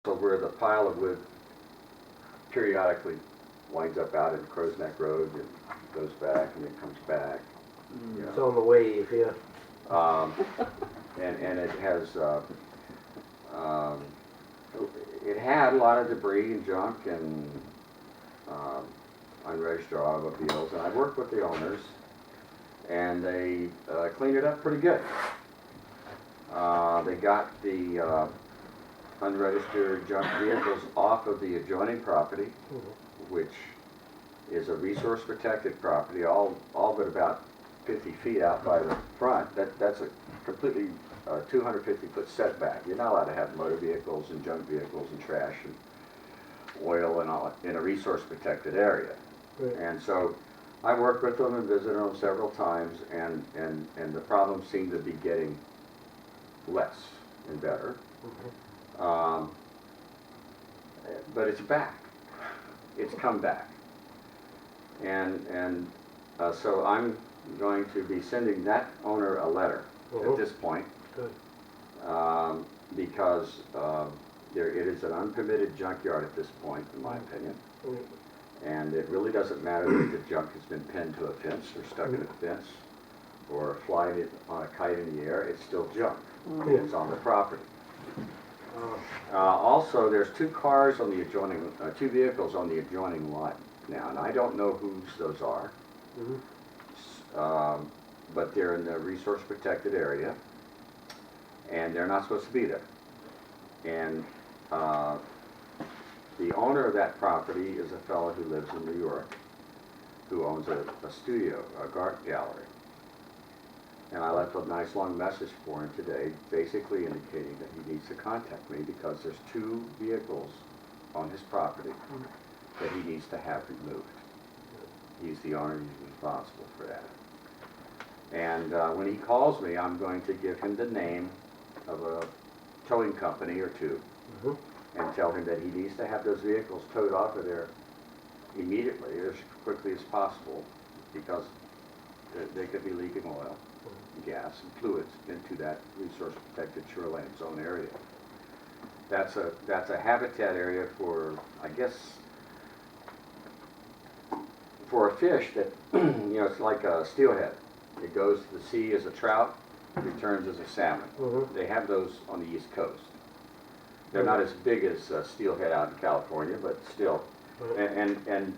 So where the pile of wood periodically winds up out in Crow's Neck Road and goes back and then comes back. You know. It's on the wave, yeah. And it has, it had a lot of debris and junk and unregistered automobiles, and I worked with the owners, and they cleaned it up pretty good. They got the unregistered junk vehicles off of the adjoining property, which is a resource protected property, all but about 50 feet out by the front. That's a completely 250-foot setback. You're not allowed to have motor vehicles and junk vehicles and trash and oil and all in a resource protected area. Right. And so I worked with them and visited them several times, and the problems seem to be getting less and better. But it's back. It's come back. And so I'm going to be sending that owner a letter at this point. Good. Because it is an unpermitted junkyard at this point, in my opinion. And it really doesn't matter if the junk has been pinned to a fence or stuck in a fence or flying it on a kite in the air. It's still junk. It's on the property. Also, there's two cars on the adjoining, two vehicles on the adjoining lot now, and I don't know whose those are. But they're in the resource protected area, and they're not supposed to be there. And the owner of that property is a fellow who lives in New York, who owns a studio, a art gallery. And I left a nice long message for him today, basically indicating that he needs to contact me because there's two vehicles on his property that he needs to have removed. He's the owner, he's responsible for that. And when he calls me, I'm going to give him the name of a towing company or two and tell him that he needs to have those vehicles towed off of there immediately, as quickly as possible, because they could be leaking oil, gas, and fluids into that resource protected shoreline zone area. That's a habitat area for, I guess, for a fish that, you know, it's like a steelhead. It goes to the sea as a trout, returns as a salmon. They have those on the East Coast. They're not as big as steelhead out in California, but still. And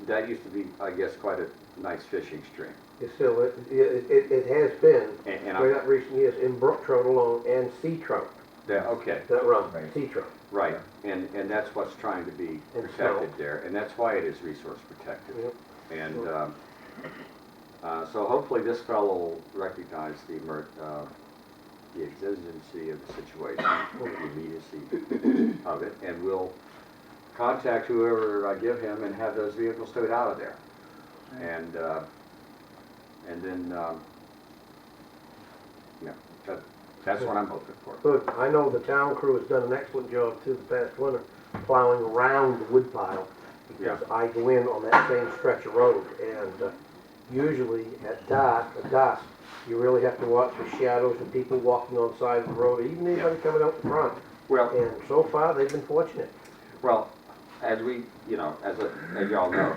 that used to be, I guess, quite a nice fishing stream. It's still, it has been, And right up recent years, in brook trout alone and sea trout. Okay. That run, sea trout. Right, and that's what's trying to be protected there, and that's why it is resource protected. And so hopefully this fellow will recognize the exigency of the situation, the immediacy of it, and will contact whoever I give him and have those vehicles towed out of there. And then, yeah, that's what I'm hoping for. Good. I know the town crew has done an excellent job too the past winter, plowing around the wood pile. Because I go in on that same stretch of road, and usually at dusk, you really have to watch for shadows and people walking on the side of the road, even anybody coming out the front. Well, and so far they've been fortunate. Well, as we, you know, as y'all know,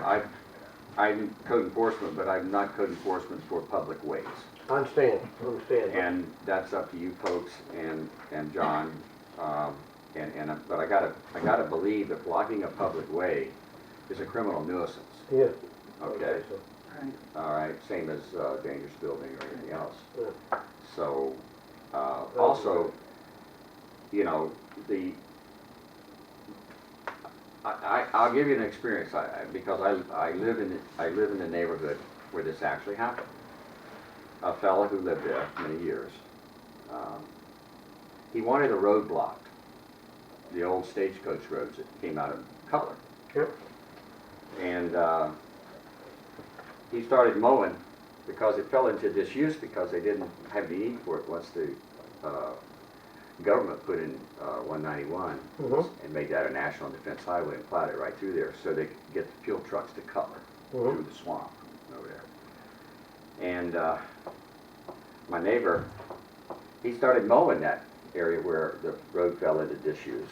I'm code enforcement, but I'm not code enforcement for public ways. I understand. And that's up to you folks and John. But I gotta believe that blocking a public way is a criminal nuisance. Yeah. Okay. All right. Same as dangerous building or anything else. So also, you know, I'll give you an experience because I live in the neighborhood where this actually happened. A fellow who lived there many years. He wanted a road blocked, the old stagecoach roads that came out of Cutler. And he started mowing because it fell into disuse because they didn't have the need for it once the government put in 191 and made that a national defense highway and plowed it right through there so they could get the fuel trucks to Cutler through the swamp over there. And my neighbor, he started mowing that area where the road fell into disuse.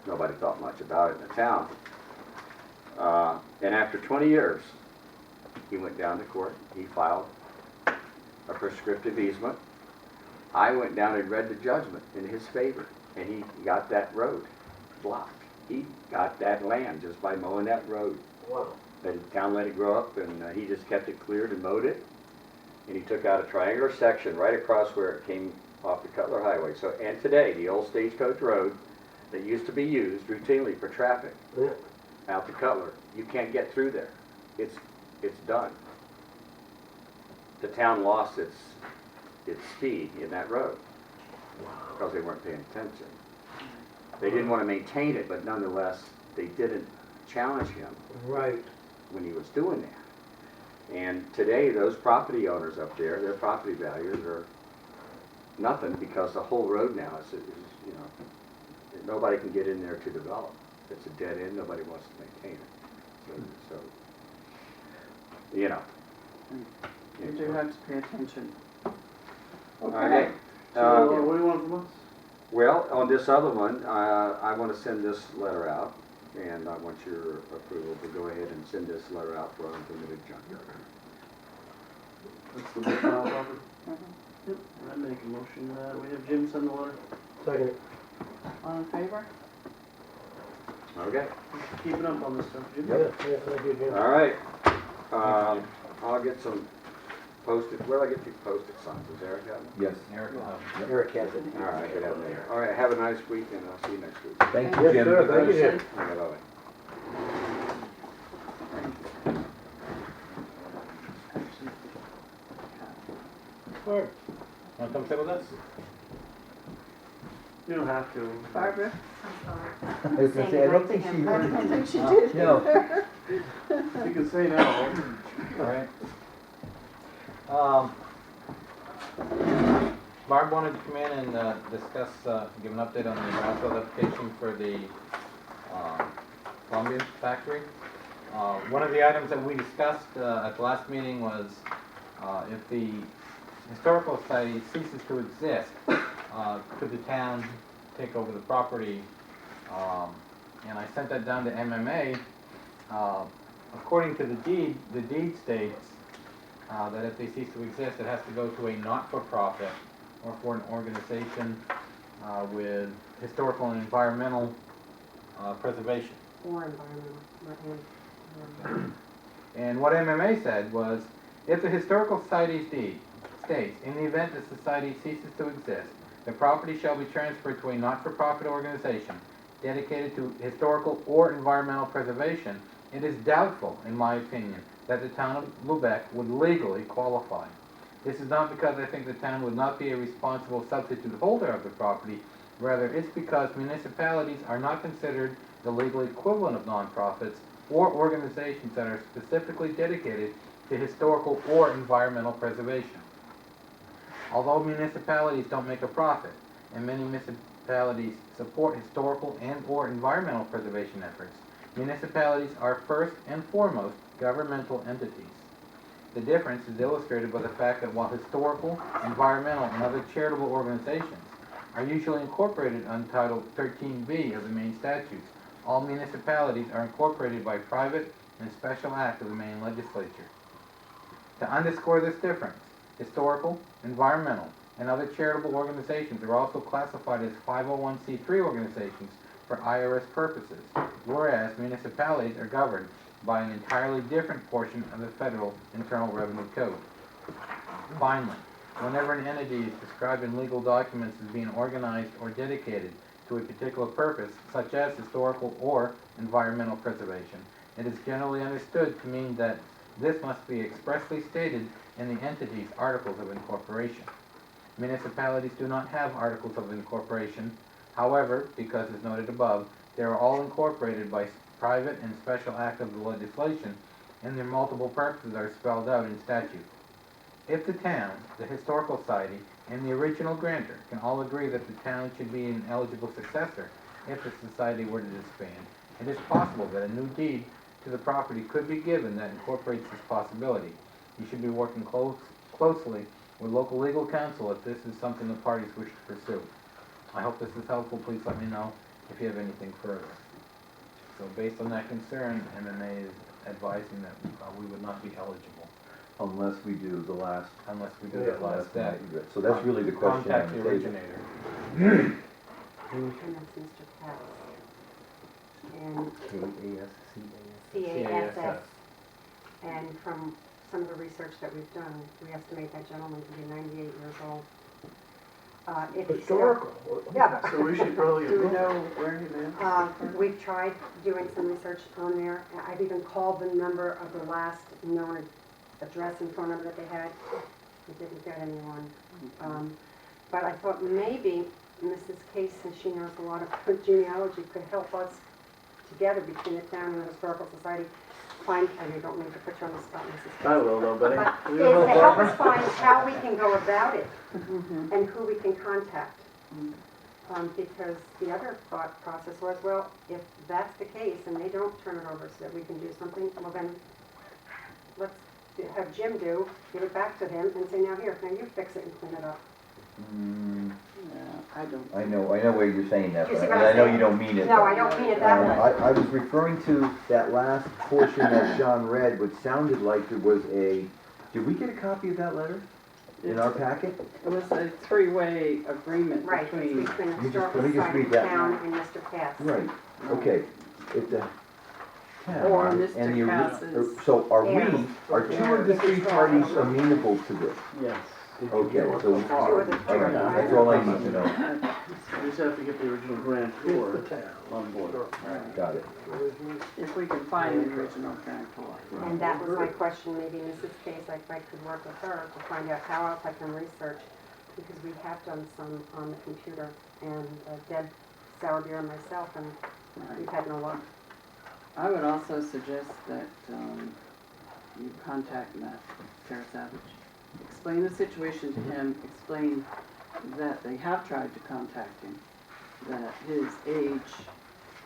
nobody thought much about it in the town. And after 20 years, he went down to court. He filed a prescriptive easement. I went down and read the judgment in his favor, and he got that road blocked. He got that land just by mowing that road. Wow. The town let it grow up, and he just kept it cleared and mowed it. And he took out a triangular section right across where it came off the Cutler Highway. So, and today, the old Stagecoach Road that used to be used routinely for traffic Yeah. out to Cutler, you can't get through there. It's done. The town lost its speed in that road because they weren't paying attention. They didn't want to maintain it, but nonetheless, they didn't challenge him Right. when he was doing that. And today, those property owners up there, their property values are nothing because the whole road now is you know, nobody can get in there to develop. It's a dead end. Nobody wants to maintain it. So you know. You do have to pay attention. Okay. So what do you want from us? Well, on this other one, I want to send this letter out, and I want your approval to go ahead and send this letter out for unpermitted junkyard. That's the big file property? Yep. I make a motion, we have Jim send the letter. Second. All in favor? Okay. Keeping up on this stuff, Jim? Yeah, yeah, thank you, Jim. All right. I'll get some posted. Where do I get these posted signs? Is Eric got them? Yes. Eric has it. All right, get out there. All right. Have a nice week, and I'll see you next week. Thank you, Yes, Jim. sir, thank you, Jim. All right, bye-bye. Barb, wanna come sit with us? You don't have to. Barbara? I was gonna say, I don't think she I don't heard. think she did. No. You can say no. Alright. Barb wanted to come in and discuss, give an update on the brownfield application for the Columbia factory. One of the items that we discussed at the last meeting was if the historical society ceases to exist, could the town take over the property? And I sent that down to MMA. According to the deed states that if they cease to exist, it has to go to a not-for-profit or for an organization with historical and environmental preservation. Or environmental, not environmental. And what MMA said was, if the historical society's deed states, in the event the society ceases to exist, the property shall be transferred to a not-for-profit organization dedicated to historical or environmental preservation, it is doubtful, in my opinion, that the town of Lubec would legally qualify. This is not because I think the town would not be a responsible substitute holder of the property, rather it's because municipalities are not considered the legal equivalent of nonprofits or organizations that are specifically dedicated to historical or environmental preservation. Although municipalities don't make a profit, and many municipalities support historical and or environmental preservation efforts, municipalities are first and foremost governmental entities. The difference is illustrated by the fact that while historical, environmental, and other charitable organizations are usually incorporated under Title 13B of the Maine statutes, all municipalities are incorporated by private and special act of the Maine legislature. To underscore this difference, historical, environmental, and other charitable organizations are also classified as 501c3 organizations for IRS purposes, whereas municipalities are governed by an entirely different portion of the Federal Internal Revenue Code. Finally, whenever an entity is described in legal documents as being organized or dedicated to a particular purpose, such as historical or environmental preservation, it is generally understood to mean that this must be expressly stated in the entity's Articles of Incorporation. Municipalities do not have Articles of Incorporation. However, because as noted above, they are all incorporated by private and special act of the legislation, and their multiple purposes are spelled out in statute. If the town, the Historical Society, and the original grantor can all agree that the town should be an eligible successor if the society were to disband, it is possible that a new deed to the property could be given that incorporates this possibility. You should be working closely with local legal counsel if this is something the parties wish to pursue. I hope this is helpful. Please let me know if you have anything further. So based on that concern, MMA is advising that we would not be eligible Unless we do the last. unless we do that last step. So that's really the question on Contact the the table. originator. And that's Mr. Cass. And K-A-S-C-A-S. CASS. And from some of the research that we've done, we estimate that gentleman to be 98 years old. If he's still- Historical. Yeah. So we should probably. Do we know where he lives? We've tried doing some research on there. I've even called the number of the last known address and phone number that they had. We didn't get anyone. But I thought maybe Mrs. Case, since she knows a lot of genealogy, could help us together between the town and the Historical Society find, and I don't mean to put you on the spot, Mrs. Case. I will though, Betty. But We is will to help Barbara. us find how we can go about it Mhm. and who we can contact. Because the other thought process was, well, if that's the case and they don't turn it over so that we can do something, well then, let's have Jim give it back to him and say, now here, now you fix it and clean it up. Yeah, I don't. I know where you're saying that, You but see what and I I'm know saying? you don't mean it. No, I don't mean it that way. I was referring to that last portion that John read, which sounded like it was did we get a copy of that letter in our packet? It was a three-way agreement Right, it's between, between the let Historical me just Society, read that. town, and Mr. Cass. Right, okay. It's a town, Or and Mr. the Cass's So are heirs. are two of the three parties amenable to this? Yes. Okay, so, Two of the all right, that's all I need to know. We just have to get the original grantor on board. Got it. if we can find the original grantor. And that was my question, maybe Mrs. Case, I could work with her to find out how else I can research, because we have done some on the computer, and Deb Sourbeer and myself, and we've had no luck. I would also suggest that you contact Matt Savage. Explain the situation to him, explain that they have tried to contact him, that his age,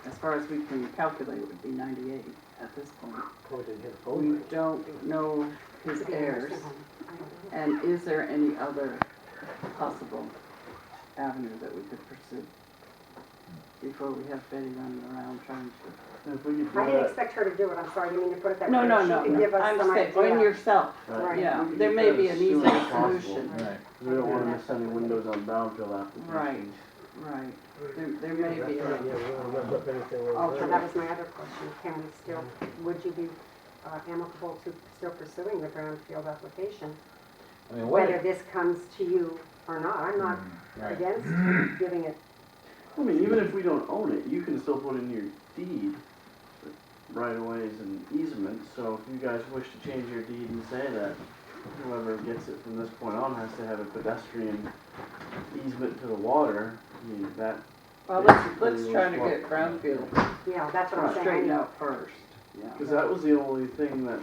as far as we can calculate, would be 98 at this point. Probably didn't hit the We phone. don't know his To be a heirs, nursing home. I don't know. and is there any other possible avenue that we could pursue before we have Betty running around trying to... If we could do I didn't that. expect her to do it, I'm sorry, I didn't mean to put it that way. No, no, She no, could no. give us I'm some saying, idea. on yourself, Right. yeah, We can there get may that be as an soon easier as possible. solution. Right. Because we don't want to miss any windows on Brownfield applications. Right. Right, there may be That's right, yeah, a, we don't mess up anything on Oh, So that. that was my other question, can we still, would you be amicable to still pursuing the brownfield application? I mean, what Whether if, this comes to you or not, I'm not right, against giving it, I mean, even if we don't own it, you can still put in your deed right of ways and easements. So if you guys wish to change your deed and say that whoever gets it from this point on has to have a pedestrian easement to the water, I mean, that, well, let's try to get Brownfield yeah, that's what I'm saying. straightened out first, yeah. because that was the only thing that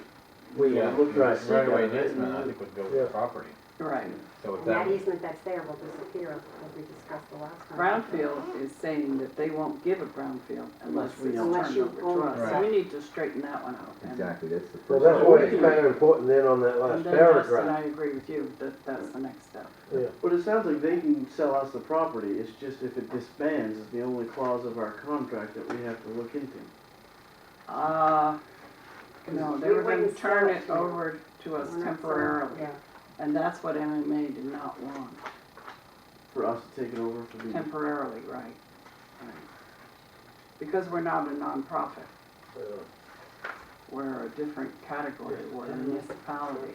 We, yeah, looked right, at the right away of it, easement, I and think would go with the Yeah. property. Right, So if And that that, easement that's there will disappear, as we discussed the last time. Brownfield is saying that they won't give a Brownfield unless we it's own it. turned over Unless to you us. own So it. we need to straighten that one out. And- Exactly, that's the well, first. that's So why we it's can- kind of important then on that And last then Justin, I paragraph. agree with you, that's the next step. Yeah. But it sounds like they can sell us the property, it's just if it disbands is the only clause of our contract that we have to look into. No, they We were gonna wouldn't turn sell it it to you. over to us We're not temporarily, selling- and that's what MMA did not want, For us to take it over for the, temporarily, right? Right. Because we're not a nonprofit, we're a different category, we're a municipality.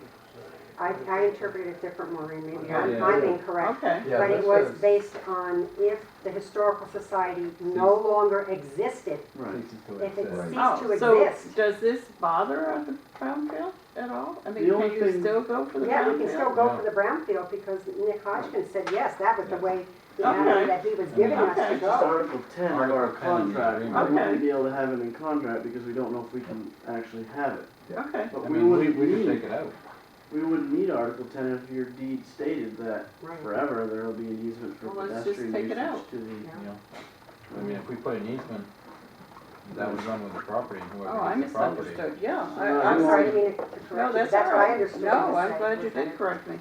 I interpreted it different, Maureen, maybe Okay. I'm incorrect. Okay, Yeah, But it this was is- based on if the Historical Society no longer existed, right. ceases to if it exist. ceased oh, to so exist. does this bother the Brownfield at all? I mean, The only can you thing- still go for the Brownfield? Yeah, we can still go Yeah. for the brownfield because Nick Hodgkins said, yes, that was the way, the Okay. avenue that he was giving us Okay. to Just go. Article 10 of our Article 10 in the contract, we agreement. Okay. wouldn't be able to have it in contract because we don't know if we can actually have it. Okay, But I we mean, we wouldn't could need, take it out. we wouldn't need Article 10 if your deed stated that Right. forever there will be an easement for Well, let's just pedestrian take it usage out. to the. You know, I mean, if we put an easement, that would run with the property and oh, whoever I gets the property. misunderstood, yeah, No, I'm you sorry. I'm sorry, I didn't mean to correct you, No, but that's that's all what I right. understood. No, you I'm said glad you was did that- correct me.